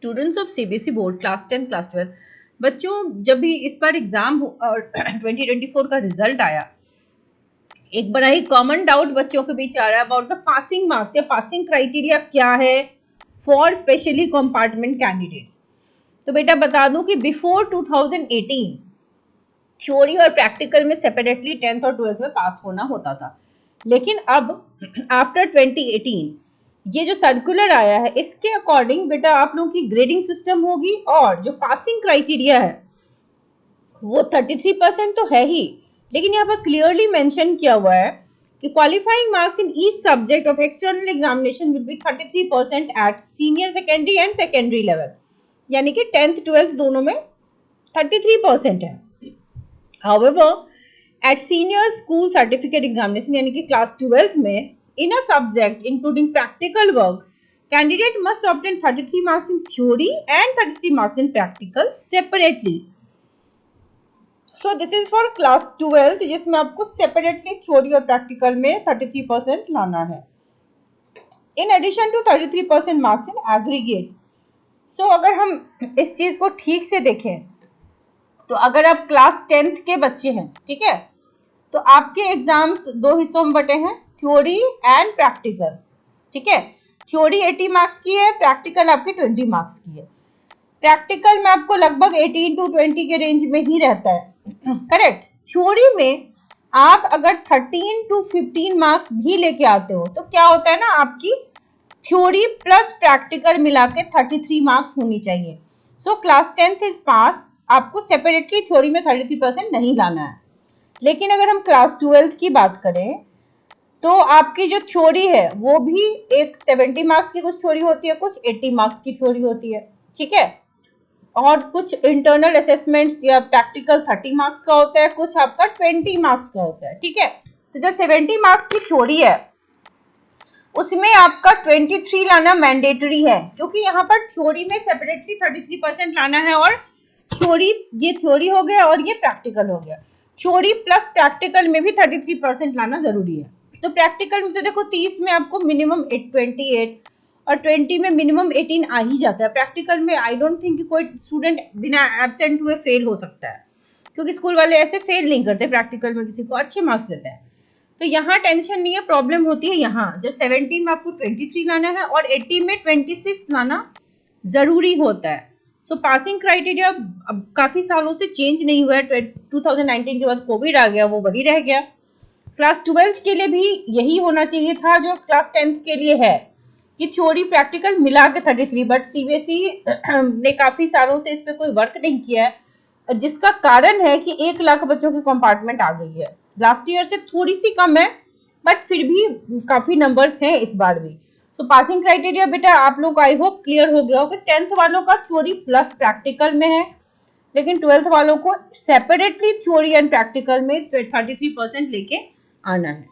Students of CBSE board class 10 class 12 बच्चों, जब भी इस बार एग्जाम और 2024 का रिजल्ट आया, एक बड़ा ही कॉमन डाउट बच्चों के बीच आ रहा है अबाउट द पासिंग मार्क्स या पासिंग क्राइटेरिया क्या है फॉर स्पेशली कंपार्टमेंट कैंडिडेट्स। तो बेटा बता दूं कि बिफोर 2018 थ्योरी और प्रैक्टिकल में सेपरेटली 10th और 12th में पास होना होता था, लेकिन अब आफ्टर 2018 ये जो सर्कुलर आया है इसके अकॉर्डिंग बेटा आप लोगों की ग्रेडिंग सिस्टम होगी और जो पासिंग क्राइटेरिया है वो 33% तो है ही, लेकिन यहाँ पर क्लियरली मेंशन किया हुआ है कि qualifying marks in each subject of external examination will be 33% at senior secondary and secondary level, यानी कि 10th 12th दोनों में 33% है। However, at senior school certificate examination यानी कि class 12th में in a subject including practical work, candidate must obtain 33 marks in theory and 33 marks in practical separately. So this is for class 12th जिसमें आपको separately theory और practical में 33% लाना है, in addition to 33% marks in aggregate. So अगर हम इस चीज को ठीक से देखें तो अगर आप क्लास 10th के बच्चे हैं, ठीक है, तो आपके एग्जाम्स दो हिस्सों में बटे हैं, थ्योरी एंड प्रैक्टिकल। ठीक है, थ्योरी 80 मार्क्स की है, प्रैक्टिकल आपकी 20 मार्क्स की है। प्रैक्टिकल में आपको लगभग 18 to 20 के रेंज में ही रहता है, करेक्ट। थ्योरी में आप अगर 13 to 15 मार्क्स भी लेके आते हो तो क्या होता है ना, आपकी थ्योरी प्लस प्रैक्टिकल मिला के 33 मार्क्स होनी चाहिए। So class 10th is pass, आपको सेपरेटली थ्योरी में 33% नहीं लाना है। लेकिन अगर हम क्लास 12th की बात करें तो आपकी जो थ्योरी है वो भी एक 70 मार्क्स की कुछ थ्योरी होती है, कुछ 80 मार्क्स की थ्योरी होती है, ठीक है, और कुछ इंटरनल असेसमेंट्स या प्रैक्टिकल 30 मार्क्स का होता है, कुछ आपका 20 मार्क्स का होता है, ठीक है। तो जब 70 मार्क्स की थ्योरी है उसमें आपका 23 लाना मैंडेटरी है, क्योंकि यहाँ पर थ्योरी में सेपरेटली 33% लाना है, और थ्योरी, ये थ्योरी हो गया और ये प्रैक्टिकल हो गया। थ्योरी प्लस प्रैक्टिकल में भी 33% लाना जरूरी है। तो प्रैक्टिकल में तो देखो 30 में आपको मिनिमम 28 और 20 में मिनिमम 18 आ ही जाता है। प्रैक्टिकल में आई डोंट थिंक कि कोई स्टूडेंट बिना एब्सेंट हुए फेल हो सकता है, क्योंकि स्कूल वाले ऐसे फेल नहीं करते, प्रैक्टिकल में किसी को अच्छे मार्क्स देते हैं। तो यहाँ टेंशन नहीं है, प्रॉब्लम होती है यहाँ जब 70 में आपको 23 लाना है और 80 में 26 लाना जरूरी होता है। सो पासिंग क्राइटेरिया अब काफी सालों से चेंज नहीं हुआ है, 2019 के बाद कोविड आ गया, वो वही रह गया। क्लास 12th के लिए भी यही होना चाहिए था जो क्लास 10th के लिए है, कि थ्योरी प्रैक्टिकल मिला के 33, बट सीबीएसई ने काफी सालों से इस पर कोई वर्क नहीं किया है, जिसका कारण है कि 1 लाख बच्चों की कंपार्टमेंट आ गई है। लास्ट ईयर से थोड़ी सी कम है, बट फिर भी काफी नंबर्स हैं इस बार भी। सो पासिंग क्राइटेरिया बेटा आप लोग को आई होप क्लियर हो गया हो कि 10th वालों का थ्योरी प्लस प्रैक्टिकल में है, लेकिन 12th वालों को सेपरेटली थ्योरी एंड प्रैक्टिकल में 33% लेके आना है।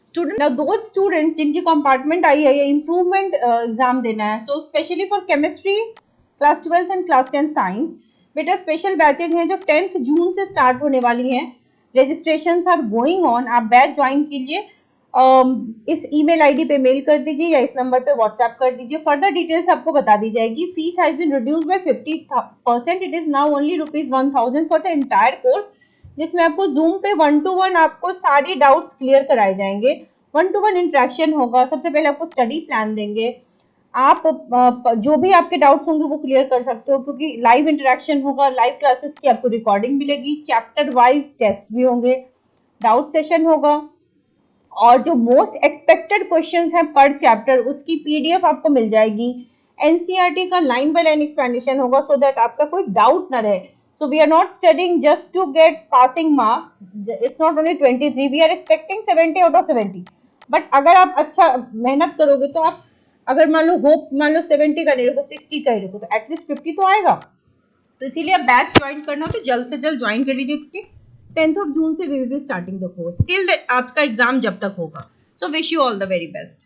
स्टूडेंट, दोज स्टूडेंट्स जिनकी कंपार्टमेंट आई है या इम्प्रूवमेंट एग्जाम देना है, so specially for chemistry class 12th and class 10 science, बेटा स्पेशल बैचेज हैं जो 10th जून से स्टार्ट होने वाली हैं। रजिस्ट्रेशंस आर गोइंग ऑन, आप बैच ज्वाइन कीजिए, इस ईमेल आईडी पे मेल कर दीजिए या इस नंबर पे व्हाट्सएप कर दीजिए, फर्दर डिटेल्स आपको बता दी जाएगी। Fees has been reduced by 50%, it is now only ₹1000 for the entire course, जिसमें आपको जूम पे 1-to-1 आपको सारी डाउट्स क्लियर कराए जाएंगे, 1-to-1 इंटरेक्शन होगा। सबसे पहले आपको स्टडी प्लान देंगे, आप जो भी आपके डाउट्स होंगे वो क्लियर कर सकते हो, क्योंकि लाइव इंटरेक्शन होगा, लाइव क्लासेस की आपको रिकॉर्डिंग मिलेगी, चैप्टर वाइज टेस्ट भी होंगे, डाउट सेशन होगा, और जो मोस्ट एक्सपेक्टेड क्वेश्चंस हैं पर चैप्टर उसकी पीडीएफ आपको मिल जाएगी। एनसीईआरटी का लाइन बाय लाइन एक्सप्लेनेशन होगा, सो दैट आपका कोई डाउट ना रहे। So we are not studying just to get passing marks, it's not only 23, we are expecting 70 out of 70। But अगर आप अच्छा मेहनत करोगे तो आप, अगर मान लो 70 का नहीं रखो, 60 का ही रखो, तो एटलीस्ट 50 तो आएगा। तो इसीलिए आप बैच ज्वाइन करना हो तो जल्द से जल्द ज्वाइन कर लीजिए, क्योंकि 10th ऑफ जून से we will be starting the course till आपका एग्जाम जब तक होगा। So wish you all the very best.